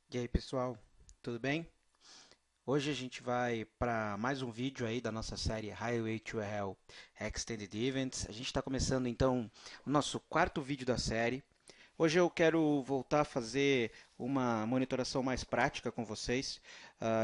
E aí, pessoal, tudo bem? Hoje a gente vai para mais um vídeo aí da nossa série Highway to Hell Extended Events. A gente está começando então o nosso quarto vídeo da série. Hoje eu quero voltar a fazer uma monitoração mais prática com vocês.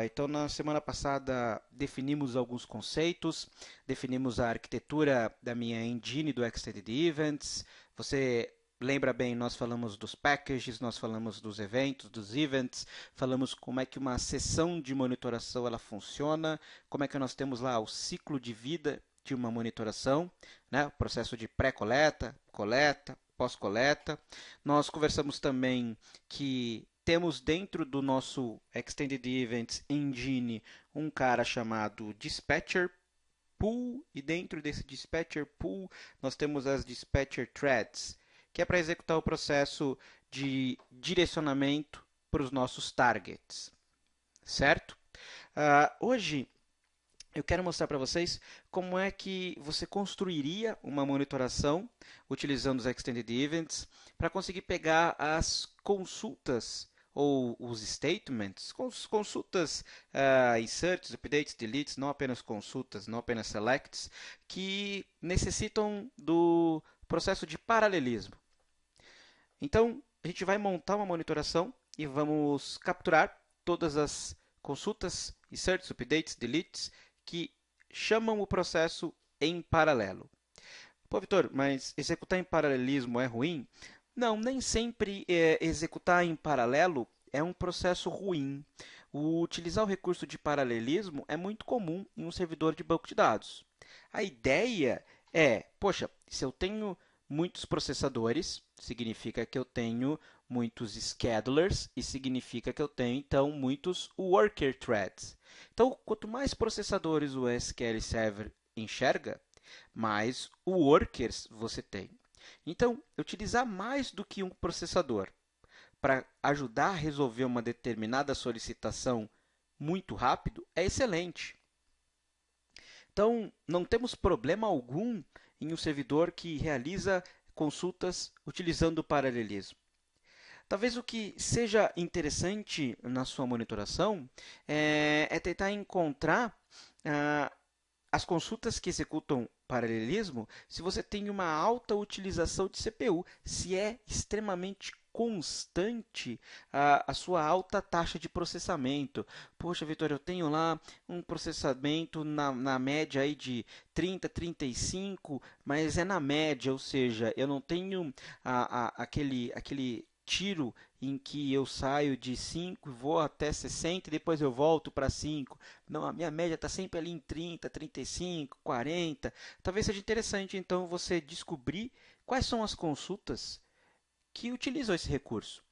Então, na semana passada definimos alguns conceitos, definimos a arquitetura da minha engine do Extended Events. Você lembra bem, nós falamos dos packages, nós falamos dos eventos, dos events, falamos como é que uma sessão de monitoração ela funciona, como é que nós temos lá o ciclo de vida de uma monitoração, né? O processo de pré-coleta, coleta, pós-coleta. Nós conversamos também que temos dentro do nosso Extended Events Engine um cara chamado Dispatcher Pool, e dentro desse Dispatcher Pool nós temos as Dispatcher Threads, que é para executar o processo de direcionamento para os nossos targets, certo? Hoje eu quero mostrar para vocês como é que você construiria uma monitoração utilizando os Extended Events para conseguir pegar as consultas ou os statements, consultas, inserts, updates, deletes, não apenas consultas, não apenas selects, que necessitam do processo de paralelismo. Então, a gente vai montar uma monitoração e vamos capturar todas as consultas, inserts, updates, deletes que chamam o processo em paralelo. Pô, Vitor, mas executar em paralelismo é ruim? Não, nem sempre executar em paralelo é um processo ruim. Utilizar o recurso de paralelismo é muito comum em um servidor de banco de dados. A ideia é, poxa, se eu tenho muitos processadores, significa que eu tenho muitos schedulers e significa que eu tenho então muitos worker threads. Então, quanto mais processadores o SQL Server enxerga, mais workers você tem. Então, utilizar mais do que um processador para ajudar a resolver uma determinada solicitação muito rápido é excelente. Então, não temos problema algum em um servidor que realiza consultas utilizando o paralelismo. Talvez o que seja interessante na sua monitoração é tentar encontrar ah, as consultas que executam paralelismo, se você tem uma alta utilização de CPU, se é extremamente constante a sua alta taxa de processamento. Poxa, Vitor, eu tenho lá um processamento na média aí de 30, 35, mas é na média, ou seja, eu não tenho aquele tiro em que eu saio de 5 e vou até 60 e depois eu volto para 5. Não, a minha média está sempre ali em 30, 35, 40. Talvez seja interessante então você descobrir quais são as consultas que utilizam esse recurso.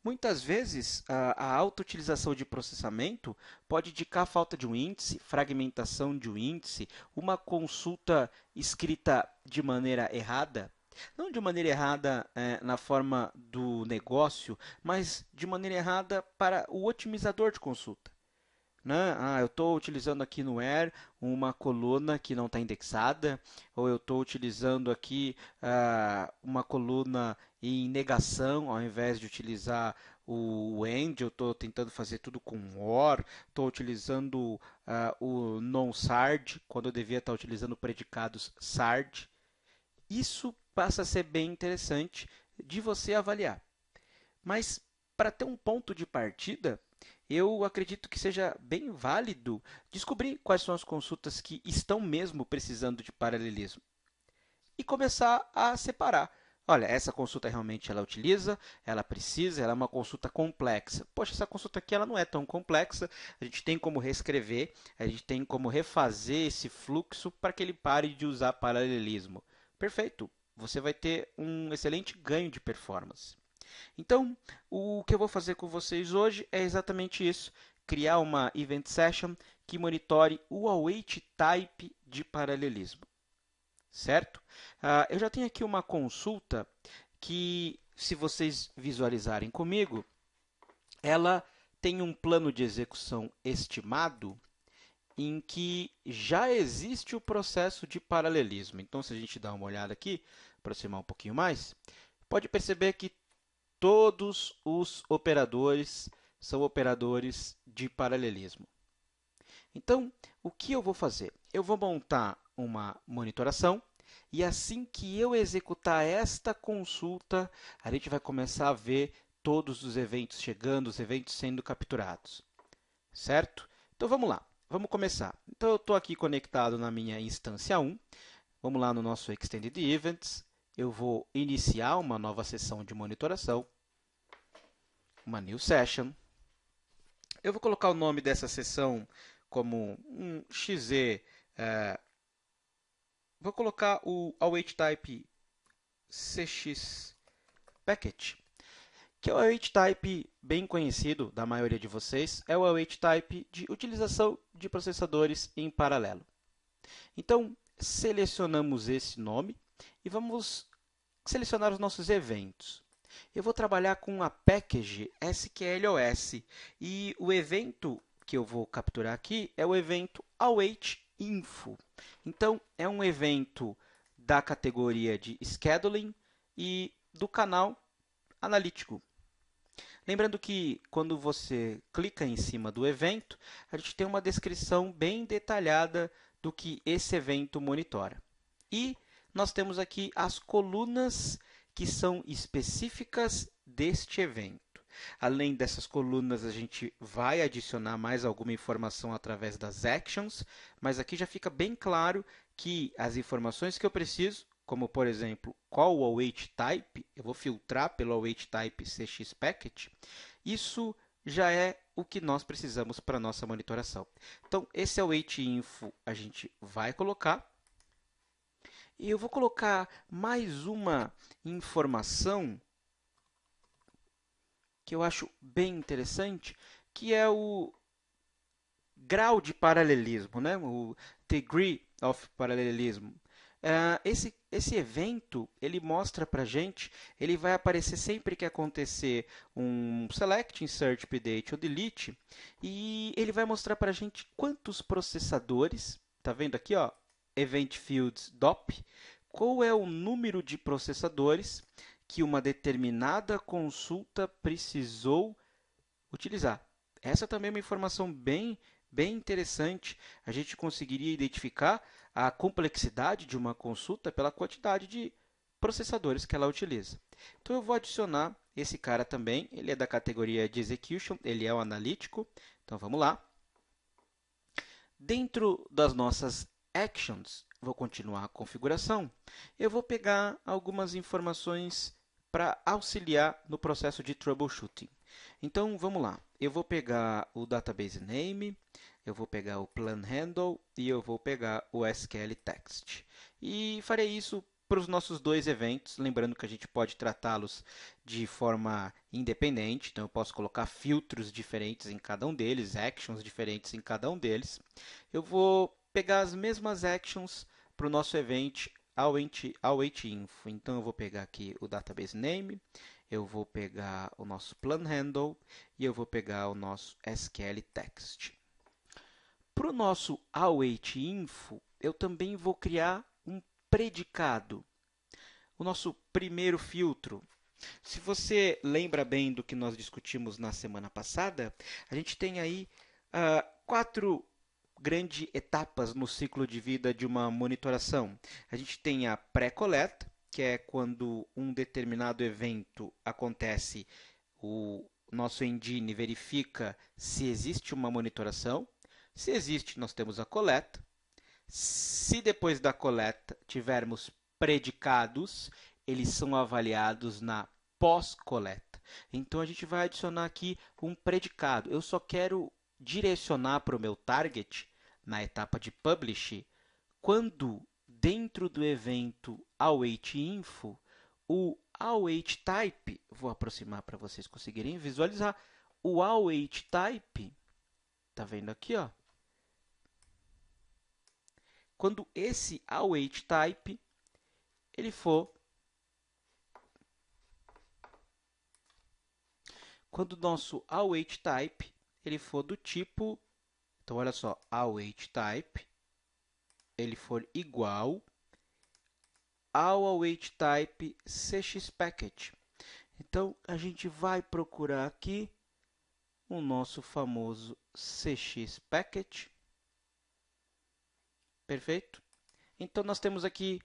Muitas vezes, a alta utilização de processamento pode indicar falta de um índice, fragmentação de um índice, uma consulta escrita de maneira errada. Não de maneira errada na forma do negócio, mas de maneira errada para o otimizador de consulta, né? Eu estou utilizando aqui no Where uma coluna que não está indexada, ou eu estou utilizando aqui uma coluna em negação, ao invés de utilizar o end, eu estou tentando fazer tudo com or, estou utilizando o non-sard, quando eu devia estar utilizando predicados sard. Isso passa a ser bem interessante de você avaliar. Mas para ter um ponto de partida, eu acredito que seja bem válido descobrir quais são as consultas que estão mesmo precisando de paralelismo e começar a separar. Olha, essa consulta realmente ela utiliza, ela precisa, ela é uma consulta complexa. Poxa, essa consulta aqui ela não é tão complexa, a gente tem como reescrever, a gente tem como refazer esse fluxo para que ele pare de usar paralelismo. Perfeito, você vai ter um excelente ganho de performance. Então, o que eu vou fazer com vocês hoje é exatamente isso: criar uma event session que monitore o await type de paralelismo, certo? Eu já tenho aqui uma consulta que, se vocês visualizarem comigo, ela tem um plano de execução estimado em que já existe o processo de paralelismo. Então, se a gente dá uma olhada aqui, aproximar um pouquinho mais, pode perceber que todos os operadores são operadores de paralelismo. Então, o que eu vou fazer? Eu vou montar uma monitoração e assim que eu executar esta consulta, a gente vai começar a ver todos os eventos chegando, os eventos sendo capturados, certo? Então, vamos lá, vamos começar. Então, eu estou aqui conectado na minha instância 1. Vamos lá no nosso Extended Events. Eu vou iniciar uma nova sessão de monitoração, uma New Session. Eu vou colocar o nome dessa sessão como um XZ. Vou colocar o await type CX Packet, que é o await type bem conhecido da maioria de vocês, é o await type de utilização de processadores em paralelo. Então, selecionamos esse nome e vamos selecionar os nossos eventos. Eu vou trabalhar com a package SQLOS e o evento que eu vou capturar aqui é o evento await_info. Então, é um evento da categoria de scheduling e do canal analítico. Lembrando que quando você clica em cima do evento, a gente tem uma descrição bem detalhada do que esse evento monitora. E nós temos aqui as colunas que são específicas deste evento. Além dessas colunas, a gente vai adicionar mais alguma informação através das actions, mas aqui já fica bem claro que as informações que eu preciso, como por exemplo, qual o await type, eu vou filtrar pelo await type CX_Packet, isso já é o que nós precisamos para a nossa monitoração. Então, esse await_info a gente vai colocar. E eu vou colocar mais uma informação que eu acho bem interessante, que é o grau de paralelismo, né? O degree of paralelismo. Esse evento, ele mostra para a gente, ele vai aparecer sempre que acontecer um select, insert, update ou delete, e ele vai mostrar para a gente quantos processadores, tá vendo aqui, ó, event fields DOP, qual é o número de processadores que uma determinada consulta precisou utilizar. Essa também é uma informação bem interessante. A gente conseguiria identificar a complexidade de uma consulta pela quantidade de processadores que ela utiliza. Então, eu vou adicionar esse cara também. Ele é da categoria de Execution, ele é o analítico. Então, vamos lá. Dentro das nossas actions, vou continuar a configuração. Eu vou pegar algumas informações para auxiliar no processo de troubleshooting. Então, vamos lá. Eu vou pegar o database name, eu vou pegar o plan handle e eu vou pegar o SQL text. E farei isso para os nossos dois eventos, lembrando que a gente pode tratá-los de forma independente. Então, eu posso colocar filtros diferentes em cada um deles, actions diferentes em cada um deles. Eu vou pegar as mesmas actions para o nosso event await_info. Então, eu vou pegar aqui o database name, eu vou pegar o nosso plan handle e eu vou pegar o nosso SQL text. Para o nosso await_info, eu também vou criar um predicado. O nosso primeiro filtro. Se você lembra bem do que nós discutimos na semana passada, a gente tem aí 4 grandes etapas no ciclo de vida de uma monitoração. A gente tem a pré-coleta, que é quando um determinado evento acontece, o nosso engine verifica se existe uma monitoração. Se existe, nós temos a coleta. Se depois da coleta tivermos predicados, eles são avaliados na pós-coleta. Então, a gente vai adicionar aqui um predicado. Eu só quero direcionar para o meu target, na etapa de publish, quando dentro do evento await_info, o await type, vou aproximar para vocês conseguirem visualizar, o await type, tá vendo aqui, ó? Quando esse await type ele for, quando o nosso await type ele for do tipo, então olha só, await type ele for igual ao await type CX_Packet. Então, a gente vai procurar aqui o nosso famoso CX Packet. Perfeito? Então, nós temos aqui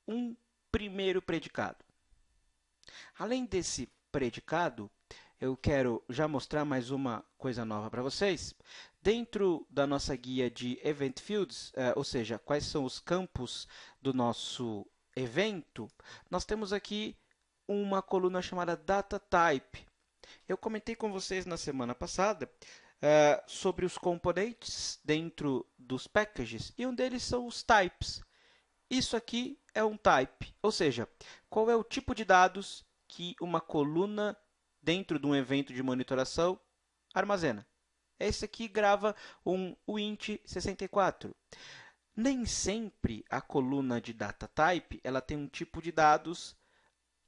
um primeiro predicado. Além desse predicado, eu quero já mostrar mais uma coisa nova para vocês. Dentro da nossa guia de Event Fields, ou seja, quais são os campos do nosso evento, nós temos aqui uma coluna chamada Data Type. Eu comentei com vocês na semana passada sobre os componentes dentro dos packages e um deles são os types. Isso aqui é um type, ou seja, qual é o tipo de dados que uma coluna dentro de um evento de monitoração armazena. Esse aqui grava um int64. Nem sempre a coluna de data type ela tem um tipo de dados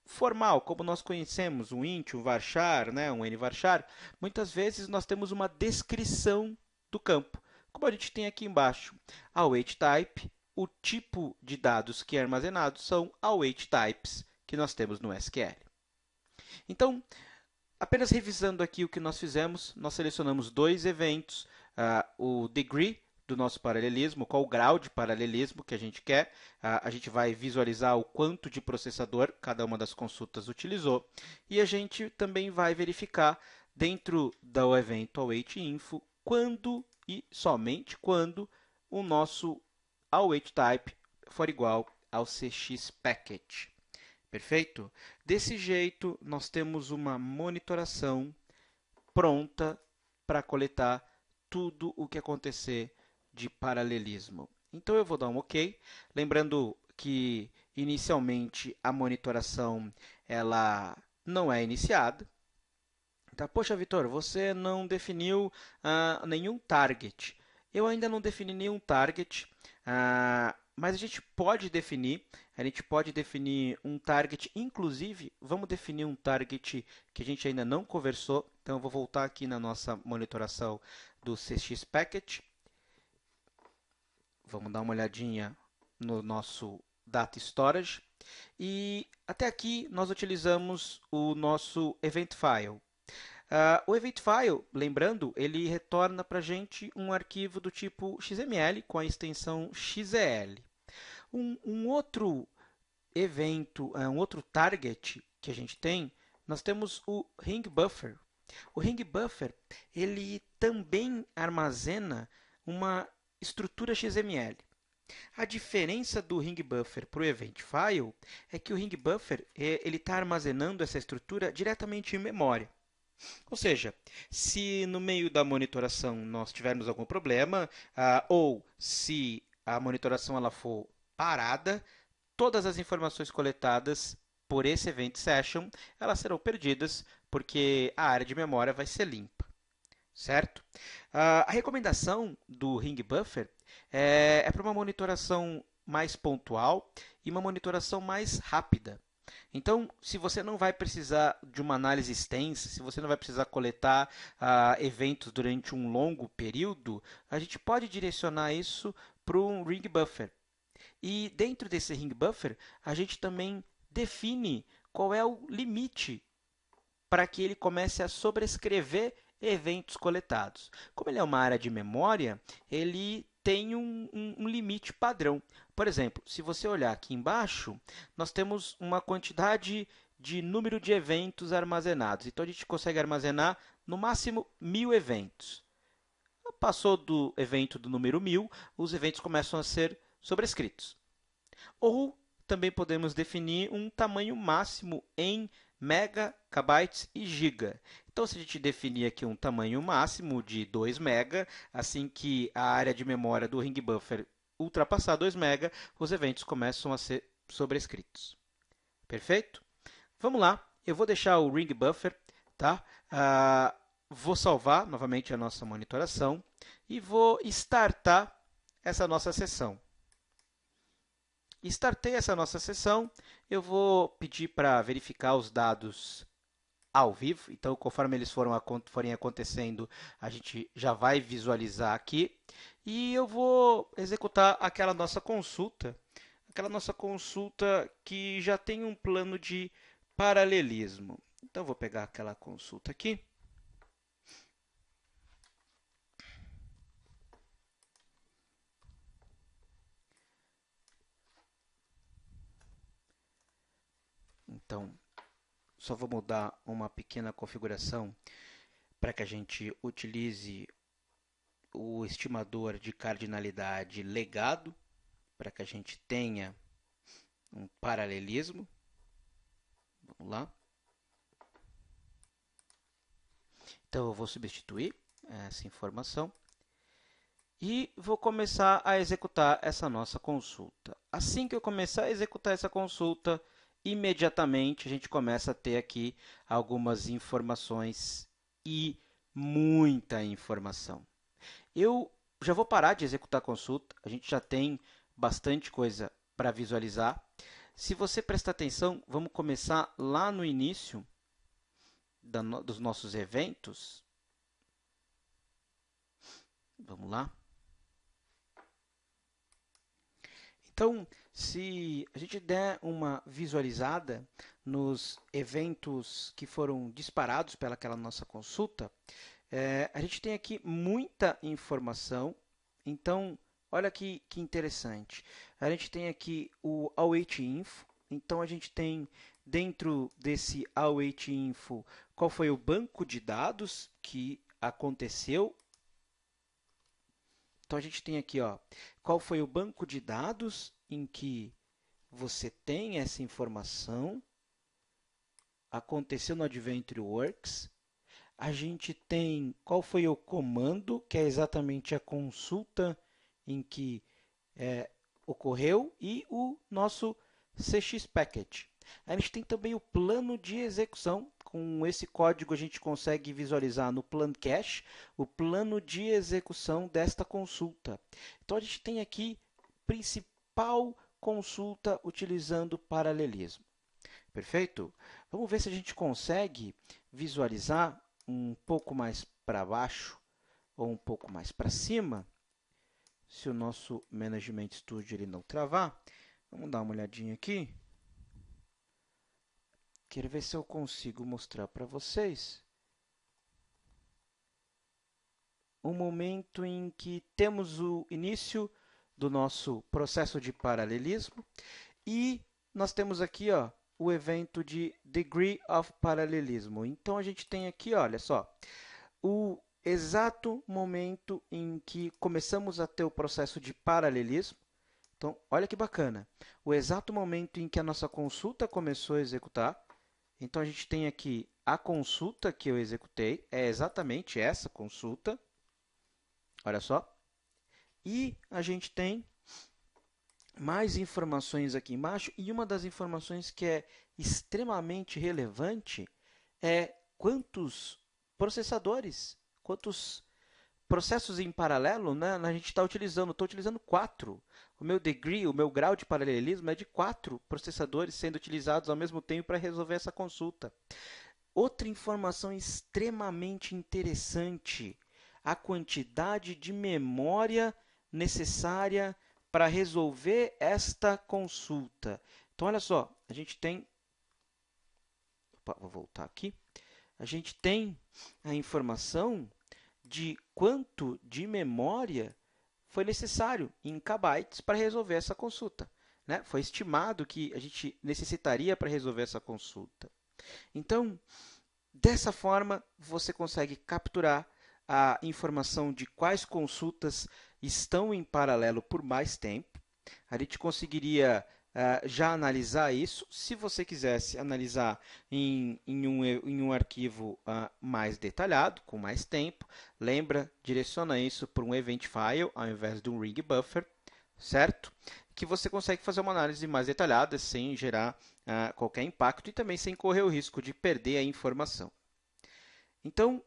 formal, como nós conhecemos, um int, um varchar, né, um nvarchar. Muitas vezes nós temos uma descrição do campo, como a gente tem aqui embaixo. Await type, o tipo de dados que é armazenado são await types que nós temos no SQL. Então, apenas revisando aqui o que nós fizemos, nós selecionamos dois eventos, o degree do nosso paralelismo, qual o grau de paralelismo que a gente quer. A gente vai visualizar o quanto de processador cada uma das consultas utilizou. E a gente também vai verificar dentro do evento await_info quando e somente quando o nosso await type for igual ao CX packet. Perfeito? Desse jeito, nós temos uma monitoração pronta para coletar tudo o que acontecer de paralelismo. Então, eu vou dar um OK. Lembrando que, inicialmente, a monitoração ela não é iniciada. Tá? Poxa, Vitor, você não definiu nenhum target. Eu ainda não defini nenhum target, mas a gente pode definir um target, inclusive, vamos definir um target que a gente ainda não conversou. Então, eu vou voltar aqui na nossa monitoração do CX Packet. Vamos dar uma olhadinha no nosso Data Storage. E até aqui nós utilizamos o nosso Event File. O Event File, lembrando, ele retorna para a gente um arquivo do tipo XML com a extensão XEL. Um outro evento, um outro target que a gente tem, nós temos o Ring Buffer. O Ring Buffer, ele também armazena uma estrutura XML. A diferença do Ring Buffer para o Event File é que o Ring Buffer ele está armazenando essa estrutura diretamente em memória. Ou seja, se no meio da monitoração nós tivermos algum problema, ou se a monitoração ela for parada, todas as informações coletadas por esse Event Session elas serão perdidas, porque a área de memória vai ser limpa. Certo? A recomendação do Ring Buffer é para uma monitoração mais pontual e uma monitoração mais rápida. Então, se você não vai precisar de uma análise extensa, se você não vai precisar coletar eventos durante um longo período, a gente pode direcionar isso para um Ring Buffer. E dentro desse Ring Buffer, a gente também define qual é o limite para que ele comece a sobrescrever eventos coletados. Como ele é uma área de memória, ele tem um limite padrão. Por exemplo, se você olhar aqui embaixo, nós temos uma quantidade de número de eventos armazenados. Então, a gente consegue armazenar no máximo 1000 eventos. Passou do evento do número 1000, os eventos começam a ser sobrescritos. Ou também podemos definir um tamanho máximo em megabytes e giga. Então, se a gente definir aqui um tamanho máximo de 2 MB, assim que a área de memória do Ring Buffer ultrapassar 2 MB, os eventos começam a ser sobrescritos. Perfeito? Vamos lá, eu vou deixar o Ring Buffer, tá? Vou salvar novamente a nossa monitoração e vou startar essa nossa sessão. Startei essa nossa sessão, eu vou pedir para verificar os dados ao vivo. Então, conforme eles forem acontecendo, a gente já vai visualizar aqui. E eu vou executar aquela nossa consulta que já tem um plano de paralelismo. Então, vou pegar aquela consulta aqui. Então, só vou mudar uma pequena configuração para que a gente utilize o estimador de cardinalidade legado, para que a gente tenha um paralelismo. Vamos lá. Então, eu vou substituir essa informação e vou começar a executar essa nossa consulta. Assim que eu começar a executar essa consulta, imediatamente a gente começa a ter aqui algumas informações e muita informação. Eu já vou parar de executar a consulta, a gente já tem bastante coisa para visualizar. Se você prestar atenção, vamos começar lá no início dos nossos eventos. Vamos lá. Então, se a gente der uma visualizada nos eventos que foram disparados pelaquela nossa consulta, a gente tem aqui muita informação. Então, olha que interessante. A gente tem aqui o await info. Então, a gente tem dentro desse await info qual foi o banco de dados que aconteceu. Então, a gente tem aqui, ó, qual foi o banco de dados em que você tem essa informação. Aconteceu no Adventure Works. A gente tem qual foi o comando, que é exatamente a consulta em que ocorreu, e o nosso CX Package. A gente tem também o plano de execução. Com esse código, a gente consegue visualizar no Plan Cache o plano de execução desta consulta. Então, a gente tem aqui principal consulta utilizando paralelismo. Perfeito? Vamos ver se a gente consegue visualizar um pouco mais para baixo ou um pouco mais para cima, se o nosso Management Studio ele não travar. Vamos dar uma olhadinha aqui. Quero ver se eu consigo mostrar para vocês um momento em que temos o início do nosso processo de paralelismo e nós temos aqui, ó, o evento de Degree of Paralelismo. Então, a gente tem aqui, olha só, o exato momento em que começamos a ter o processo de paralelismo. Então, olha que bacana. O exato momento em que a nossa consulta começou a executar. Então, a gente tem aqui a consulta que eu executei, é exatamente essa consulta. Olha só. E a gente tem mais informações aqui embaixo, e uma das informações que é extremamente relevante é quantos processadores, quantos processos em paralelo, né, a gente está utilizando. Estou utilizando 4. O meu degree, o meu grau de paralelismo é de 4 processadores sendo utilizados ao mesmo tempo para resolver essa consulta. Outra informação extremamente interessante, a quantidade de memória necessária para resolver esta consulta. Então, olha só, a gente tem... Opa, vou voltar aqui. A gente tem a informação de quanto de memória foi necessário em kbytes para resolver essa consulta, né? Foi estimado que a gente necessitaria para resolver essa consulta. Então, dessa forma, você consegue capturar a informação de quais consultas estão em paralelo por mais tempo. A gente conseguiria já analisar isso. Se você quisesse analisar em um arquivo mais detalhado, com mais tempo, lembra, direciona isso para um event file ao invés de um ring buffer, certo? Que você consegue fazer uma análise mais detalhada sem gerar qualquer impacto e também sem correr o risco de perder a informação. Então,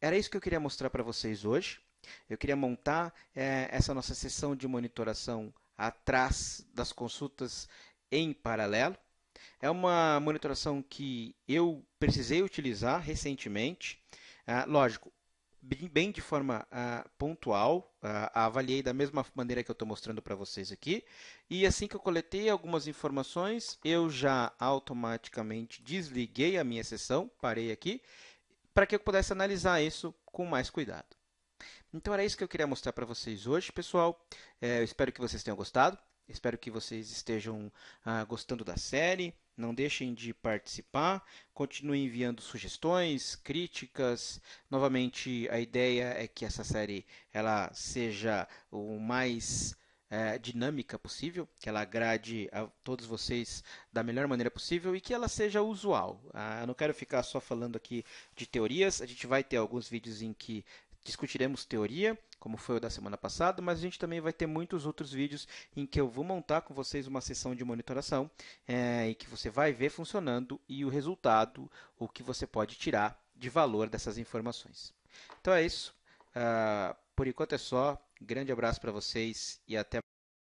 era isso que eu queria mostrar para vocês hoje. Eu queria montar essa nossa sessão de monitoração atrás das consultas em paralelo. É uma monitoração que eu precisei utilizar recentemente. Lógico, bem de forma pontual, avaliei da mesma maneira que eu estou mostrando para vocês aqui, e assim que eu coletei algumas informações, eu já automaticamente desliguei a minha sessão, parei aqui, para que eu pudesse analisar isso com mais cuidado. Então era isso que eu queria mostrar para vocês hoje, pessoal. Eu espero que vocês tenham gostado. Espero que vocês estejam gostando da série. Não deixem de participar. Continuem enviando sugestões, críticas. Novamente, a ideia é que essa série ela seja o mais dinâmica possível, que ela agrade a todos vocês da melhor maneira possível e que ela seja usual. Eu não quero ficar só falando aqui de teorias. A gente vai ter alguns vídeos em que discutiremos teoria, como foi o da semana passada, mas a gente também vai ter muitos outros vídeos em que eu vou montar com vocês uma sessão de monitoração e que você vai ver funcionando e o resultado, o que você pode tirar de valor dessas informações. Então é isso. Por enquanto é só. Grande abraço para vocês e até